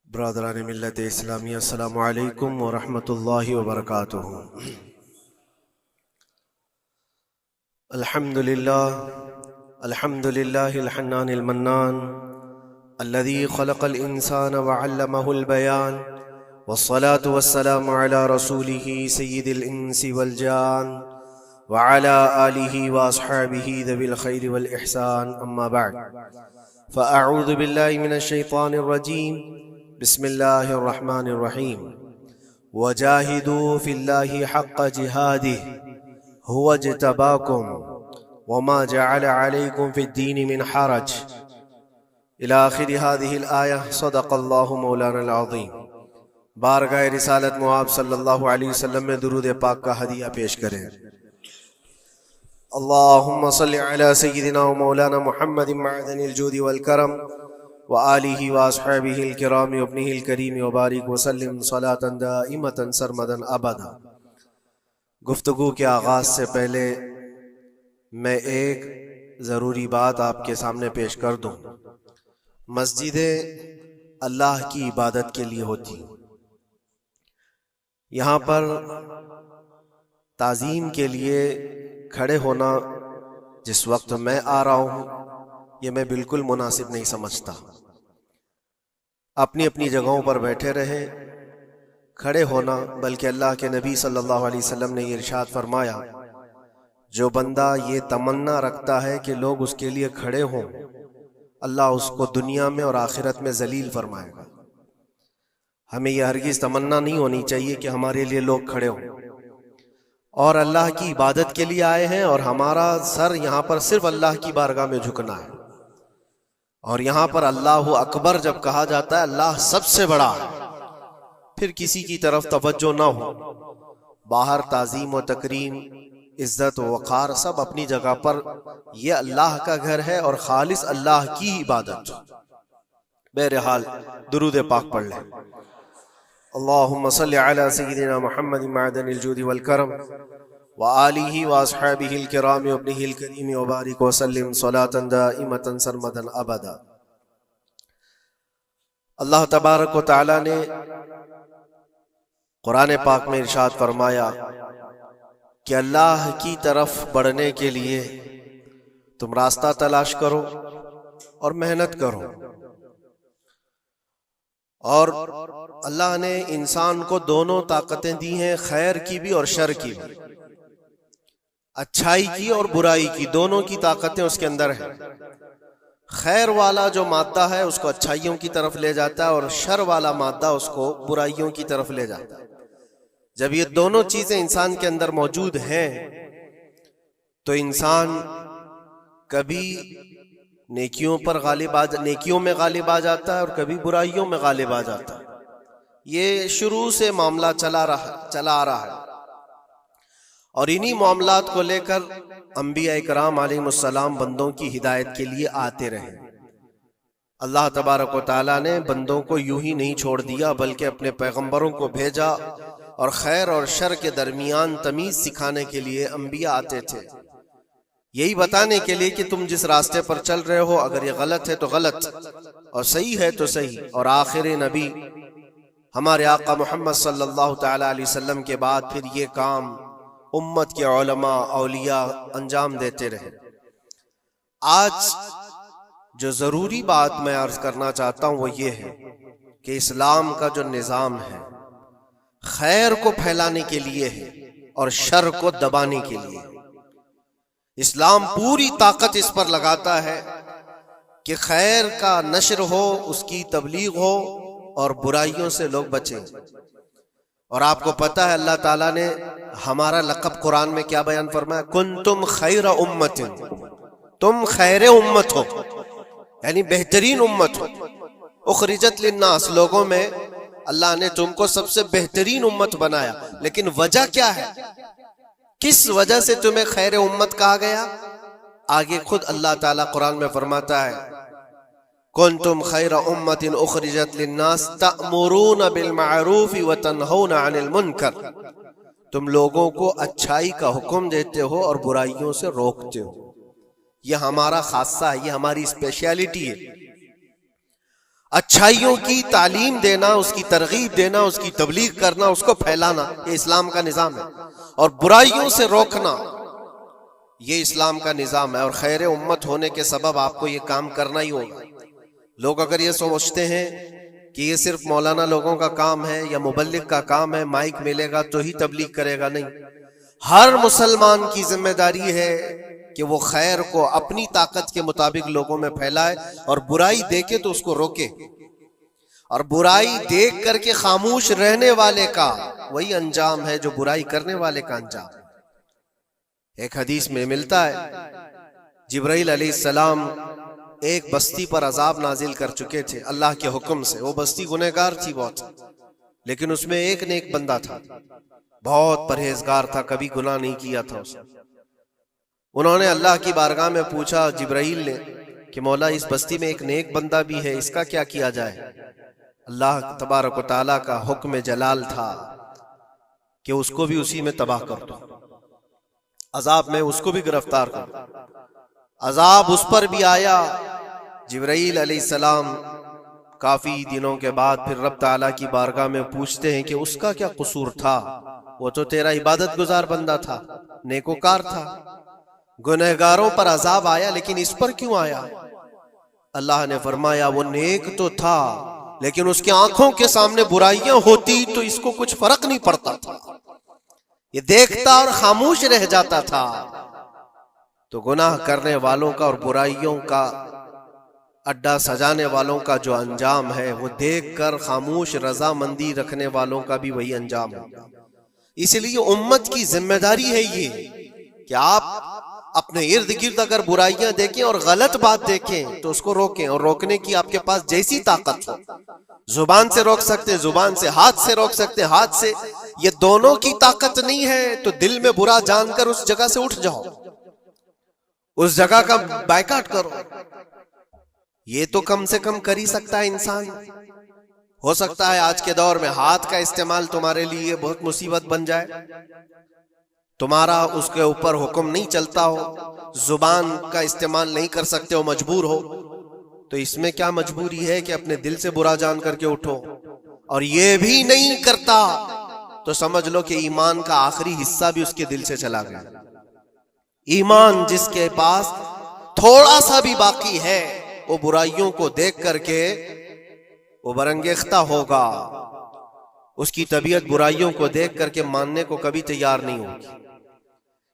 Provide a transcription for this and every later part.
برادران ملت اسلامی، السلام علیکم ورحمۃ اللہ وبرکاتہ۔ الحمد للہ الحنان المنان الذي خلق الانسان وعلمه البيان، والصلاة والسلام على رسوله سید الانس والجان وعلى آلہ واصحابہ ذوی الخیر والاحسان، اما بعد فاعوذ باللہ من الشیطان الرجیم، بسم اللہ الرحمن الرحیم۔ وجاہدوا فی اللہ حق جہادہ هو اجتباکم وما جعل علیکم فی الدین من حرج الی آخر هذه الآیہ، صدق اللہ مولانا العظیم۔ بارگاہ رسالت مآب صلی اللہ علیہ وسلم میں درود پاک کا ہدیہ پیش کریں۔ اللہم صلی علی سیدنا و مولانا محمد معدن الجود والکرم وآلہ واصحابہ الکرام وابنہ الکریم وبارک وسلم صلاۃ دائمۃ سرمدا ابدا۔ گفتگو کے آغاز سے پہلے میں ایک ضروری بات آپ کے سامنے پیش کر دوں۔ مسجدیں اللہ کی عبادت کے لیے ہوتی ہیں۔ یہاں پر تعظیم کے لیے کھڑے ہونا جس وقت میں آ رہا ہوں، یہ میں بالکل مناسب نہیں سمجھتا۔ اپنی اپنی جگہوں پر بیٹھے رہیں، کھڑے ہونا، بلکہ اللہ کے نبی صلی اللہ علیہ وسلم نے یہ ارشاد فرمایا، جو بندہ یہ تمنا رکھتا ہے کہ لوگ اس کے لیے کھڑے ہوں، اللہ اس کو دنیا میں اور آخرت میں ذلیل فرمائے گا۔ ہمیں یہ ہرگز تمنا نہیں ہونی چاہیے کہ ہمارے لیے لوگ کھڑے ہوں، اور اللہ کی عبادت کے لیے آئے ہیں اور ہمارا سر یہاں پر صرف اللہ کی بارگاہ میں جھکنا ہے۔ اور یہاں پر اللہ اکبر جب کہا جاتا ہے، اللہ سب سے بڑا ہے، پھر کسی کی طرف توجہ نہ ہو۔ باہر تعظیم و تکریم، عزت و وقار سب اپنی جگہ پر، یہ اللہ کا گھر ہے اور خالص اللہ کی عبادت۔ بہرحال درود پاک پڑھ لیں۔ اللہم صلی علی سیدنا محمد معدن الجود والکرم وآلہ واصحابہ الکرام وابنہ الکریم وبارک وسلم صلاۃ دائمۃ سرمدا ابدا۔ اللہ تبارک و تعالی نے قرآن پاک میں ارشاد فرمایا کہ اللہ کی طرف بڑھنے کے لیے تم راستہ تلاش کرو اور محنت کرو۔ اور اللہ نے انسان کو دونوں طاقتیں دی ہیں، خیر کی بھی اور شر کی بھی، اچھائی کی اور برائی کی، دونوں کی طاقتیں اس کے اندر ہیں۔ خیر والا جو مادہ ہے اس کو اچھائیوں کی طرف لے جاتا ہے، اور شر والا مادہ اس کو برائیوں کی طرف لے جاتا ہے۔ جب یہ دونوں چیزیں انسان کے اندر موجود ہیں تو انسان کبھی نیکیوں میں غالب آ جاتا ہے اور کبھی برائیوں میں غالب آ جاتا ہے۔ یہ شروع سے معاملہ چلا آ رہا ہے، اور انہی معاملات کو لے کر انبیاء اکرام علیہ السلام بندوں کی ہدایت کے لیے آتے رہے۔ اللہ تبارک و تعالیٰ نے بندوں کو یوں ہی نہیں چھوڑ دیا، بلکہ اپنے پیغمبروں کو بھیجا، اور خیر اور شر کے درمیان تمیز سکھانے کے لیے انبیاء آتے تھے، یہی بتانے کے لیے کہ تم جس راستے پر چل رہے ہو، اگر یہ غلط ہے تو غلط اور صحیح ہے تو صحیح۔ اور آخر نبی ہمارے آقا محمد صلی اللہ تعالی علیہ وسلم کے بعد پھر یہ کام امت کے علماء اولیاء انجام دیتے رہے۔ آج جو ضروری بات میں عرض کرنا چاہتا ہوں وہ یہ ہے کہ اسلام کا جو نظام ہے، خیر کو پھیلانے کے لیے ہے اور شر کو دبانے کے لیے۔ اسلام پوری طاقت اس پر لگاتا ہے کہ خیر کا نشر ہو، اس کی تبلیغ ہو، اور برائیوں سے لوگ بچیں۔ اور آپ کو پتہ ہے اللہ تعالیٰ نے ہمارا لقب قرآن میں کیا بیان فرمایا؟ کنتم خیر امت، تم خیر امت ہو، یعنی بہترین امت ہو۔ اخرجت للناس، لوگوں میں اللہ نے تم کو سب سے بہترین امت بنایا، لیکن وجہ کیا ہے؟ کس وجہ سے تمہیں خیر امت کہا گیا؟ آگے خود اللہ تعالیٰ قرآن میں فرماتا ہے، کنتم خیر امت اخرجت للناس تأمرون بالمعروف وتنہون عن المنکر، تم لوگوں کو اچھائی کا حکم دیتے ہو اور برائیوں سے روکتے ہو۔ یہ ہمارا خاصہ ہے، یہ ہماری اسپیشیلٹی ہے۔ اچھائیوں کی تعلیم دینا، اس کی ترغیب دینا، اس کی تبلیغ کرنا، اس کو پھیلانا، یہ اسلام کا نظام ہے. اور برائیوں سے روکنا، یہ اسلام کا نظام ہے. اور خیر امت ہونے کے سبب آپ کو یہ کام کرنا ہی ہوگا. لوگ اگر یہ سمجھتے ہیں کہ یہ صرف مولانا لوگوں کا کام ہے یا مبلغ کا کام ہے، مائک ملے گا تو ہی تبلیغ کرے گا، نہیں. ہر مسلمان کی ذمہ داری ہے کہ وہ خیر کو اپنی طاقت کے مطابق لوگوں میں پھیلائے، اور برائی دیکھے تو اس کو روکے. اور برائی دیکھ کر کے خاموش رہنے والے کا وہی انجام ہے جو برائی کرنے والے کا انجام. ایک حدیث میں ملتا ہے جبرائیل علیہ السلام ایک بستی پر عذاب نازل کر چکے تھے اللہ کے حکم سے. وہ بستی گنہگار تھی بہت، لیکن اس میں ایک نیک بندہ تھا، بہت پرہیزگار تھا، کبھی گناہ نہیں کیا تھا اس نے. انہوں نے اللہ کی بارگاہ میں پوچھا جبرائیل نے کہ مولا اس بستی میں ایک نیک بندہ بھی ہے، اس کا کیا کیا جائے؟ اللہ تبارک و تعالیٰ کا حکم جلال تھا کہ اس کو بھی اسی میں تباہ کر دو، عذاب میں اس کو بھی گرفتار کر دو. عذاب اس پر بھی آیا. جبرائیل علیہ السلام کافی دنوں کے بعد پھر رب تعالیٰ کی بارگاہ میں پوچھتے ہیں کہ اس کا کیا قصور تھا؟ وہ تو تیرا عبادت گزار بندہ تھا، نیکوکار تھا، گنہگاروں پر عذاب آیا، لیکن اس پر کیوں آیا؟ اللہ نے فرمایا وہ نیک تو تھا، لیکن اس کی آنکھوں کے سامنے برائیاں ہوتی تو اس کو کچھ فرق نہیں پڑتا تھا، یہ دیکھتا اور خاموش رہ جاتا تھا. تو گناہ کرنے والوں کا اور برائیوں کا اڈا سجانے والوں کا جو انجام ہے وہ دیکھ کر خاموش رضامندی رکھنے والوں کا بھی وہی انجام ہوگا. اس لیے امت کی ذمہ داری ہے یہ کہ آپ اپنے ارد گرد اگر برائیاں دیکھیں اور غلط بات دیکھیں تو اس کو روکیں، اور روکنے کی آپ کے پاس جیسی طاقت ہو. زبان سے روک سکتے ہیں، زبان سے، ہاتھ سے روک سکتے ہیں، ہاتھ سے. یہ دونوں کی طاقت نہیں ہے تو دل میں برا جان کر اس جگہ سے اٹھ جاؤ، اس جگہ کا بائیکاٹ کرو. یہ تو کم سے کم کر ہی سکتا ہے انسان. ہو سکتا ہے آج کے دور میں ہاتھ کا استعمال تمہارے لیے بہت مصیبت بن جائے، تمہارا اس کے اوپر حکم نہیں چلتا ہو، زبان کا استعمال نہیں کر سکتے ہو، مجبور ہو. تو اس میں کیا مجبوری ہے کہ اپنے دل سے برا جان کر کے اٹھو. اور یہ بھی نہیں کرتا تو سمجھ لو کہ ایمان کا آخری حصہ بھی اس کے دل سے چلا گیا. ایمان جس کے پاس تھوڑا سا بھی باقی ہے وہ برائیوں کو دیکھ کر کے وہ برانگیختہ ہوگا، اس کی طبیعت برائیوں کو دیکھ کر کے ماننے کو کبھی تیار نہیں ہوگی.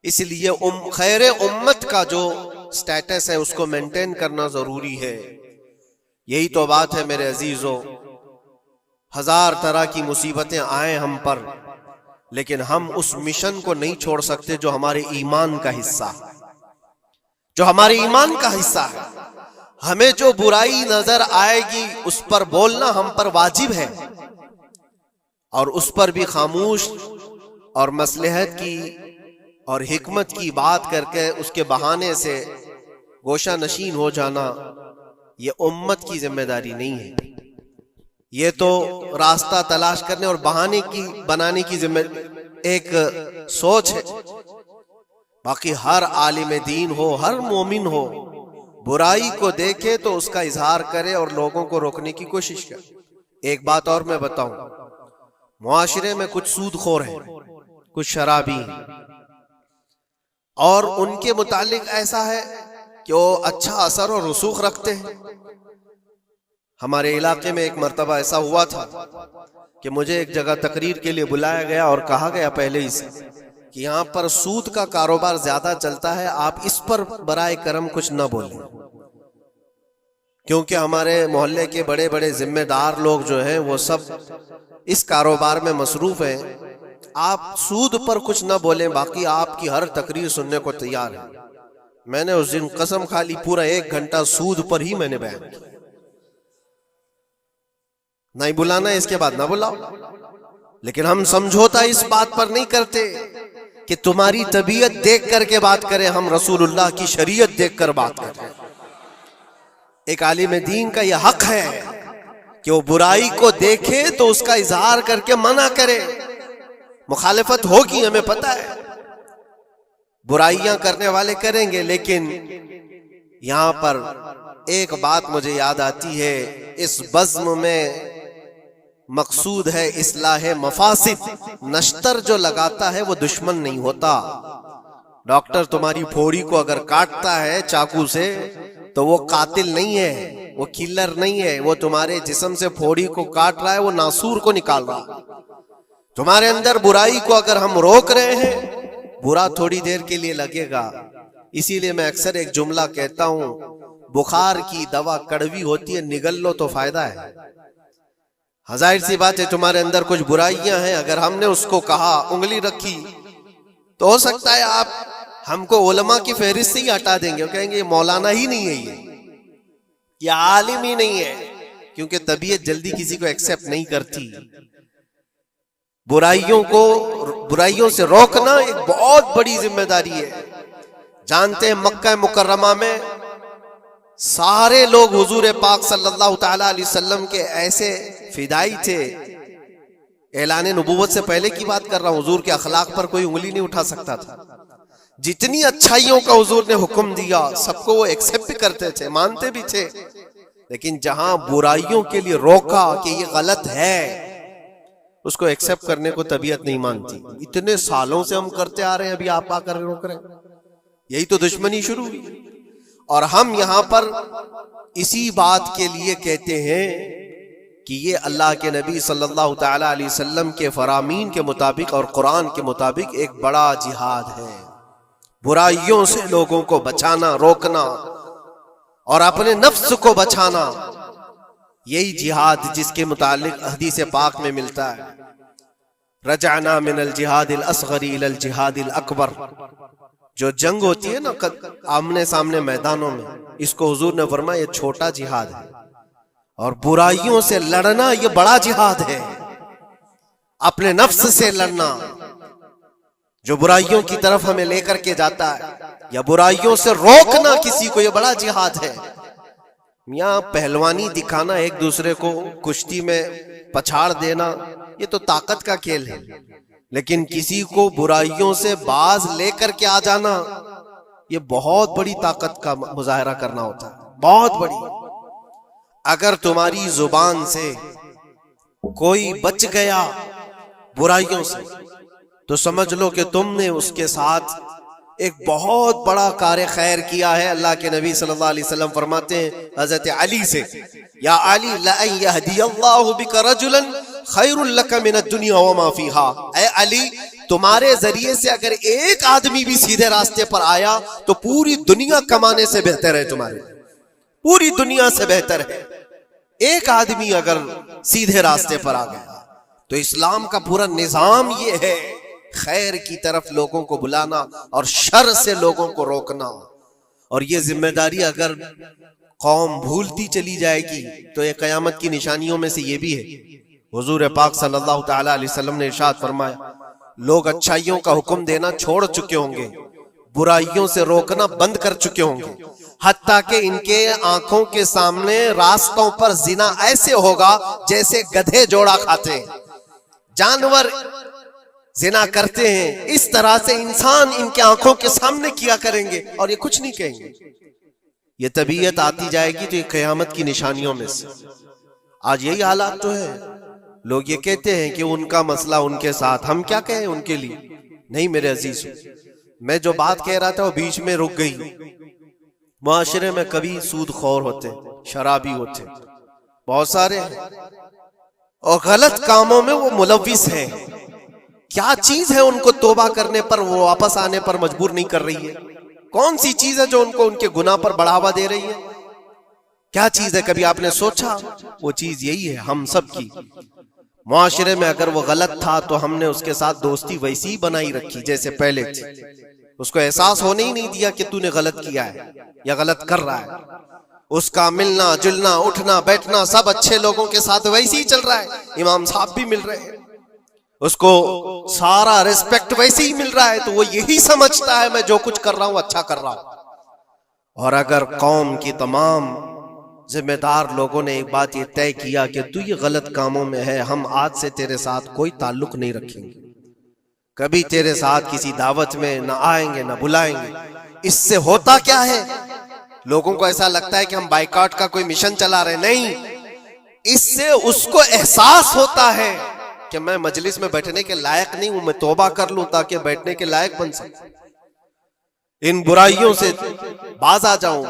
اس لیے خیر امت کا جو سٹیٹس ہے اس کو مینٹین کرنا ضروری ہے. یہی تو بات ہے میرے عزیزو. ہزار طرح کی مصیبتیں آئیں ہم پر، لیکن ہم اس مشن کو نہیں چھوڑ سکتے جو ہمارے ایمان کا حصہ ہے، جو ہمارے ایمان کا حصہ ہے. ہمیں جو برائی نظر آئے گی اس پر بولنا ہم پر واجب ہے، اور اس پر بھی خاموش اور مصلحت کی اور حکمت کی بات کر کے اس کے بہانے سے گوشہ نشین ہو جانا یہ امت کی ذمہ داری نہیں ہے. یہ تو راستہ تلاش کرنے اور بہانے کی بنانے کی ذمہ ایک سوچ ہے. باقی ہر عالم دین ہو، ہر مومن ہو، برائی کو دیکھے تو اس کا اظہار کرے اور لوگوں کو روکنے کی کوشش کرے. ایک بات اور میں بتاؤں، معاشرے میں کچھ سود خور ہیں، کچھ شرابی ہیں، اور ان کے متعلق ایسا ہے کہ وہ اچھا اثر اور رسوخ رکھتے ہیں. ہمارے علاقے میں ایک مرتبہ ایسا ہوا تھا کہ مجھے ایک جگہ تقریر کے لیے بلایا گیا اور کہا گیا پہلے ہی سے کہ یہاں پر سود کا کاروبار زیادہ چلتا ہے، آپ اس پر برائے کرم کچھ نہ بولیں، کیونکہ ہمارے محلے کے بڑے بڑے ذمہ دار لوگ جو ہیں وہ سب اس کاروبار میں مصروف ہیں. آپ سود پر کچھ نہ بولیں، باقی آپ کی ہر تقریر سننے کو تیار ہے. میں نے اس دن قسم کھا لی پورا 1 گھنٹہ سود پر ہی میں نے بیان کیا. نہیں بلانا اس کے بعد نہ بلاؤ، لیکن ہم سمجھوتا اس بات پر نہیں کرتے کہ تمہاری طبیعت دیکھ کر کے بات کریں، ہم رسول اللہ کی شریعت دیکھ کر بات کریں. ایک عالم دین کا یہ حق ہے کہ وہ برائی کو دیکھے تو اس کا اظہار کر کے منع کرے. مخالفت ہوگی، ہمیں پتہ ہے، برائیاں کرنے والے کریں گے، لیکن یہاں پر ایک بات مجھے یاد آتی ہے، اس بزم میں مقصود ہے اصلاح مفاسد. نشتر جو لگاتا ہے وہ دشمن نہیں ہوتا. ڈاکٹر تمہاری پھوڑی کو اگر کاٹتا ہے چاقو سے تو وہ قاتل نہیں ہے، وہ کلر نہیں ہے، وہ تمہارے جسم سے پھوڑی کو کاٹ رہا ہے، وہ ناسور کو نکال رہا ہے. تمہارے اندر برائی کو اگر ہم روک رہے ہیں، برا تھوڑی دیر کے لیے لگے گا. اسی لیے میں اکثر ایک جملہ کہتا ہوں، بخار کی دوا کڑوی ہوتی ہے، نگل لو تو فائدہ ہے. ظاہر سی بات ہے تمہارے اندر کچھ برائیاں ہیں، اگر ہم نے اس کو کہا، انگلی رکھی، تو ہو سکتا ہے آپ ہم کو علماء کی فہرست سے ہی ہٹا دیں گے، وہ کہیں گے یہ مولانا ہی نہیں ہے، یہ عالم ہی نہیں ہے، کیونکہ طبیعت جلدی کسی کو ایکسپٹ نہیں کرتی. برائیوں سے روکنا ایک بہت بڑی ذمہ داری ہے. جانتے ہیں مکہ مکرمہ میں سارے لوگ حضور پاک صلی اللہ تعالی علیہ وسلم کے ایسے فدائی تھے. اعلان نبوت سے پہلے کی بات کر رہا ہوں، حضور کے اخلاق پر کوئی انگلی نہیں اٹھا سکتا تھا. جتنی اچھائیوں کا حضور نے حکم دیا سب کو وہ ایکسپٹ کرتے تھے، مانتے بھی تھے. لیکن جہاں برائیوں کے لیے روکا کہ یہ غلط ہے، اس کو ایکسپٹ کرنے کو طبیعت نہیں مانتی. اتنے سالوں سے ہم کرتے آ رہے ہیں، ابھی آپ آ کر روک رہے ہیں، یہی تو دشمنی شروع ہوئی. اور ہم یہاں پر اسی بات کے لیے کہتے ہیں کہ یہ اللہ کے نبی صلی اللہ تعالی علیہ وسلم کے فرامین کے مطابق اور قرآن کے مطابق ایک بڑا جہاد ہے. برائیوں سے لوگوں کو بچانا، روکنا اور اپنے نفس کو بچانا، یہی جہاد جس کے متعلق حدیث پاک میں ملتا ہے، رجعنا من الجہاد الاصغر الى الجہاد الاکبر. جو جنگ ہوتی ہے نا آمنے سامنے میدانوں میں، اس کو حضور نے فرمایا یہ چھوٹا جہاد ہے، اور برائیوں سے لڑنا یہ بڑا جہاد ہے. اپنے نفس سے لڑنا جو برائیوں کی طرف ہمیں لے کر کے جاتا ہے، یا برائیوں سے روکنا کسی کو، یہ بڑا جہاد ہے. یہاں پہلوانی دکھانا، ایک دوسرے کو کشتی میں پچھاڑ دینا، یہ تو طاقت کا کھیل ہے. لیکن کسی کو برائیوں سے باز لے کر کے آ جانا، یہ بہت بڑی طاقت کا مظاہرہ کرنا ہوتا ہے، بہت بڑی. اگر تمہاری زبان سے کوئی بچ گیا برائیوں سے تو سمجھ لو کہ تم نے اس کے ساتھ ایک بہت بڑا کار خیر کیا ہے. اللہ کے نبی صلی اللہ علیہ وسلم فرماتے ہیں حضرت علی سے، یا علی لَأَن يَهْدِيَ اللَّهُ بِكَ رَجُلًا خَيْرٌ لَكَ مِنَ الدُّنْيَا وَمَا فِيهَا. اے علی، تمہارے ذریعے سے اگر ایک آدمی بھی سیدھے راستے پر آیا تو پوری دنیا کمانے سے بہتر ہے، تمہارے پوری دنیا سے بہتر ہے. ایک آدمی اگر سیدھے راستے پر آ گیا تو اسلام کا پورا نظام یہ ہے، خیر کی طرف لوگوں کو بلانا اور شر سے لوگوں کو روکنا. اور یہ ذمہ داری اگر قوم بھولتی چلی جائے گی تو یہ قیامت کی نشانیوں میں سے یہ بھی ہے. حضور پاک صلی اللہ تعالی علیہ وسلم نے ارشاد فرمایا، لوگ اچھائیوں کا حکم دینا چھوڑ چکے ہوں گے، برائیوں سے روکنا بند کر چکے ہوں گے، حتیٰ کہ ان کے آنکھوں کے سامنے راستوں پر زنا ایسے ہوگا جیسے گدھے جوڑا کھاتے ہیں، جانور زنا کرتے ہیں، اس طرح سے انسان ان کے آنکھوں کے سامنے کیا کریں گے اور یہ کچھ نہیں کہیں گے. یہ طبیعت آتی جائے گی تو یہ قیامت کی نشانیوں میں سے. آج یہی حالات تو ہے. لوگ یہ کہتے ہیں کہ ان کا مسئلہ ان کے ساتھ، ہم کیا کہیں ان کے لیے. نہیں میرے عزیز، میں جو بات کہہ رہا تھا وہ بیچ میں رک گئی. معاشرے میں کبھی سود خور ہوتے، شرابی ہوتے، بہت سارے ہیں، اور غلط کاموں میں وہ ملوث ہیں. کیا چیز ہے ان کو توبہ کرنے پر، وہ واپس آنے پر مجبور نہیں کر رہی ہے؟ کون سی چیز ہے جو ان کو ان کے گناہ پر بڑھاوا دے رہی ہے؟ کیا چیز ہے؟ کبھی آپ نے سوچا؟ وہ چیز یہی ہے ہم سب کی. معاشرے میں اگر وہ غلط تھا تو ہم نے اس کے ساتھ دوستی ویسی ہی بنائی رکھی جیسے پہلے تھی. اس کو احساس ہونے ہی نہیں دیا کہ تو نے غلط کیا ہے یا غلط کر رہا ہے. اس کا ملنا جلنا اٹھنا بیٹھنا سب اچھے لوگوں کے ساتھ ویسے ہی چل رہا ہے. امام صاحب بھی مل رہے ہیں، اس کو سارا ریسپیکٹ ویسے ہی مل رہا ہے، تو وہ یہی سمجھتا ہے میں جو کچھ کر رہا ہوں اچھا کر رہا ہوں. اور اگر قوم کی تمام ذمہ دار لوگوں نے ایک بات یہ طے کیا کہ تو یہ غلط کاموں میں ہے، ہم آج سے تیرے ساتھ کوئی تعلق نہیں رکھیں گے، کبھی تیرے ساتھ کسی دعوت میں نہ آئیں گے نہ بلائیں گے. اس سے ہوتا کیا ہے لوگوں کو ایسا لگتا ہے کہ ہم بائیکاٹ کا کوئی مشن چلا رہے ہیں، نہیں، اس سے اس کو احساس ہوتا ہے کہ میں مجلس میں بیٹھنے کے لائق نہیں ہوں، میں توبہ کر لوں تاکہ بیٹھنے کے لائق بن سکوں، ان برائیوں سے باز آ جاؤں۔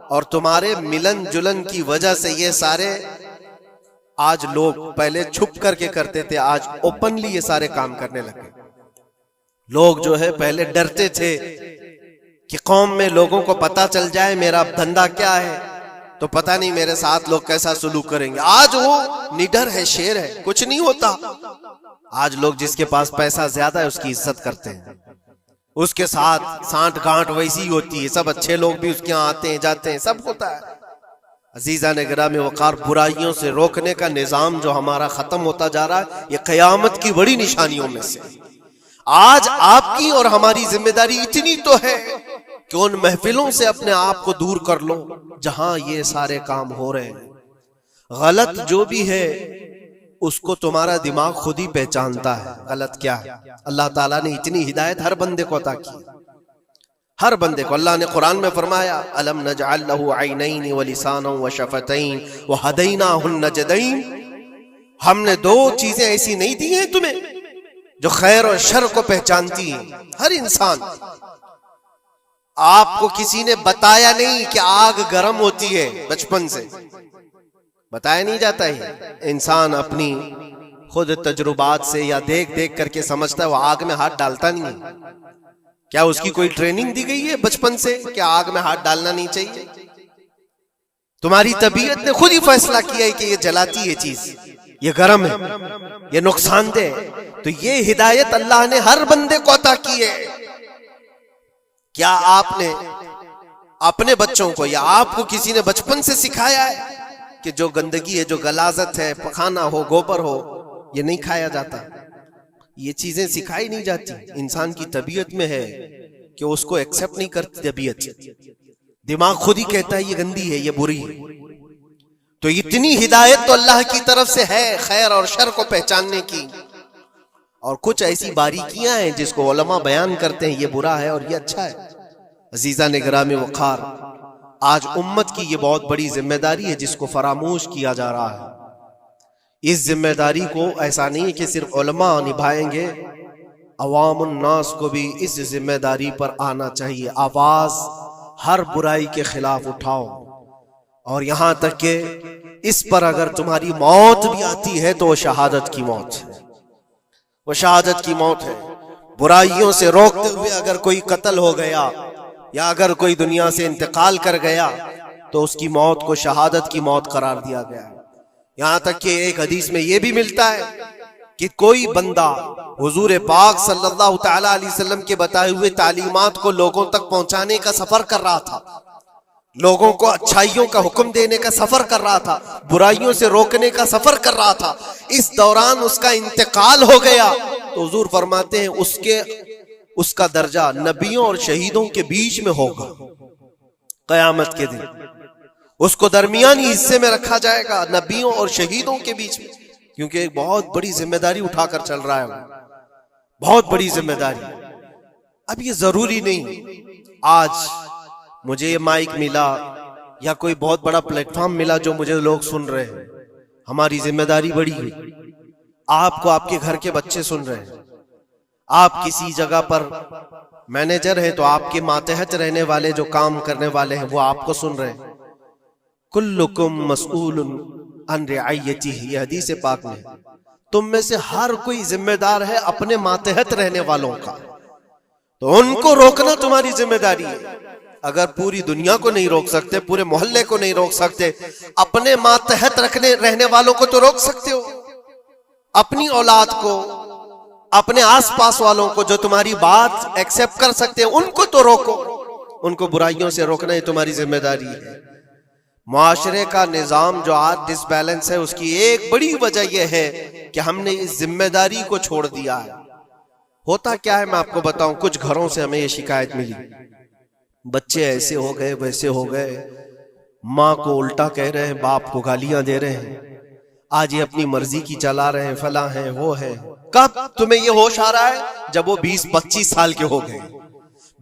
اور تمہارے ملن جلن کی وجہ سے یہ سارے آج لوگ پہلے چھپ کر کے کرتے تھے، آج اوپنلی یہ سارے کام کرنے لگے۔ لوگ جو ہے پہلے ڈرتے تھے کہ قوم میں لوگوں کو پتا چل جائے میرا دھندا کیا ہے تو پتہ نہیں میرے ساتھ لوگ کیسا سلوک کریں گے۔ آج وہ نڈر ہے، شیر ہے، کچھ نہیں ہوتا۔ آج لوگ جس کے پاس پیسہ زیادہ ہے اس کی عزت کرتے ہیں، اس کے ساتھ سانٹ گانٹ ویسی ہوتی ہے، سب اچھے لوگ بھی اس کے یہاں آتے ہیں جاتے ہیں، سب ہوتا ہے۔ عزیزان گرامی وقار، برائیوں سے روکنے کا نظام جو ہمارا ختم ہوتا جا رہا ہے، یہ قیامت کی بڑی نشانیوں میں سے۔ آج آپ کی اور ہماری ذمہ داری اتنی تو ہے کہ ان محفلوں سے اپنے آپ کو دور کر لو جہاں یہ سارے کام ہو رہے ہیں۔ غلط جو بھی ہے اس کو تمہارا دماغ خود ہی پہچانتا ہے غلط کیا ہے۔ اللہ تعالیٰ نے اتنی ہدایت ہر بندے کو عطا کی، ہر بندے کو۔ اللہ نے قرآن میں فرمایا الم نجعل له عینین ولسانا وشفتین وہدیناہ النجدین، ہم نے دو چیزیں ایسی نہیں دی ہیں تمہیں جو خیر اور شر کو پہچانتی ہیں۔ ہر انسان، آپ کو کسی نے بتایا نہیں کہ آگ گرم ہوتی ہے، بچپن سے بتایا نہیں جاتا ہے، انسان اپنی خود تجربات سے یا دیکھ دیکھ کر کے سمجھتا ہے، وہ آگ میں ہاتھ ڈالتا نہیں ہے۔ کیا اس کی کوئی ٹریننگ دی گئی ہے بچپن سے کہ آگ میں ہاتھ ڈالنا نہیں چاہیے؟ تمہاری طبیعت نے خود ہی فیصلہ کیا ہے کہ یہ جلاتی ہے چیز، یہ گرم ہے، یہ نقصان دہ ہے۔ تو یہ ہدایت اللہ نے ہر بندے کو عطا کی ہے۔ کیا آپ نے اپنے بچوں کو یا آپ کو کسی نے بچپن سے سکھایا ہے کہ جو گندگی ہے، جو غلاظت ہے، پخانا ہو، گوبر ہو، یہ نہیں کھایا جاتا؟ یہ چیزیں سکھائی نہیں جاتی، انسان کی طبیعت میں ہے کہ اس کو ایکسپٹ نہیں کرتی طبیعت، دماغ خود ہی کہتا ہے یہ گندی ہے، یہ بری ہے۔ تو اتنی ہدایت تو اللہ کی طرف سے ہے خیر اور شر کو پہچاننے کی، اور کچھ ایسی باریکیاں ہیں جس کو علماء بیان کرتے ہیں یہ برا ہے اور یہ اچھا ہے۔ عزیزان گرامی وقار، آج امت کی یہ بہت بڑی ذمہ داری ہے جس کو فراموش کیا جا رہا ہے۔ اس ذمہ داری کو ایسا نہیں ہے کہ صرف علماء نبھائیں گے، عوام الناس کو بھی اس ذمہ داری پر آنا چاہیے۔ آواز ہر برائی کے خلاف اٹھاؤ، اور یہاں تک کہ اس پر اگر تمہاری موت بھی آتی ہے تو وہ شہادت کی موت ہے، وہ شہادت کی موت ہے۔ برائیوں سے روکتے ہوئے اگر کوئی قتل ہو گیا یا اگر کوئی دنیا سے انتقال کر گیا تو اس کی موت کو شہادت کی موت قرار دیا گیا ہے۔ یہاں تک کہ ایک حدیث میں یہ بھی ملتا ہے کہ کوئی بندہ حضور پاک صلی اللہ تعالی علیہ وسلم کے بتائے ہوئے تعلیمات کو لوگوں تک پہنچانے کا سفر کر رہا تھا، لوگوں کو اچھائیوں کا حکم دینے کا سفر کر رہا تھا، برائیوں سے روکنے کا سفر کر رہا تھا، اس دوران اس کا انتقال ہو گیا تو حضور فرماتے ہیں اس کا درجہ نبیوں اور شہیدوں کے بیچ میں ہوگا قیامت کے دن، اس کو درمیانی حصے میں رکھا جائے گا نبیوں اور شہیدوں کے بیچ میں، کیونکہ ایک بہت بڑی ذمہ داری اٹھا کر چل رہا ہے وہ، بہت بڑی ذمہ داری۔ اب یہ ضروری نہیں آج مجھے یہ مائک ملا یا کوئی بہت بڑا پلیٹ فارم ملا جو مجھے لوگ سن رہے ہیں، ہماری ذمہ داری بڑی ہے۔ آپ کو آپ کے گھر کے بچے سن رہے ہیں، آپ کسی جگہ پر مینیجر ہیں تو آپ کے ماتحت رہنے والے جو کام کرنے والے ہیں وہ آپ کو سن رہے ہیں۔ کلکم مسئول عن رعیتہ، یہ حدیث پاک میں، تم میں سے ہر کوئی ذمہ دار ہے اپنے ماتحت رہنے والوں کا، تو ان کو روکنا تمہاری ذمہ داری ہے۔ اگر پوری دنیا کو نہیں روک سکتے، پورے محلے کو نہیں روک سکتے، اپنے ماتحت رہنے والوں کو تو روک سکتے ہو، اپنی اولاد کو، اپنے آس پاس والوں کو جو تمہاری بات ایکسپٹ کر سکتے ہیں ان کو تو روکو، ان کو برائیوں سے روکنا ہی تمہاری ذمہ داری ہے۔ معاشرے کا نظام جو آج ڈس بیلنس ہے اس کی ایک بڑی وجہ یہ ہے کہ ہم نے اس ذمہ داری کو چھوڑ دیا ہے۔ ہوتا کیا ہے میں آپ کو بتاؤں، کچھ گھروں سے ہمیں یہ شکایت ملی، بچے ایسے ہو گئے ویسے ہو گئے، ماں کو الٹا کہہ رہے ہیں، باپ کو گالیاں دے رہے ہیں، آج یہ اپنی مرضی کی چلا رہے ہیں، فلاں ہیں وہ ہے۔ کب تمہیں یہ ہوش آ رہا ہے؟ جب وہ 20-25 سال کے ہو گئے،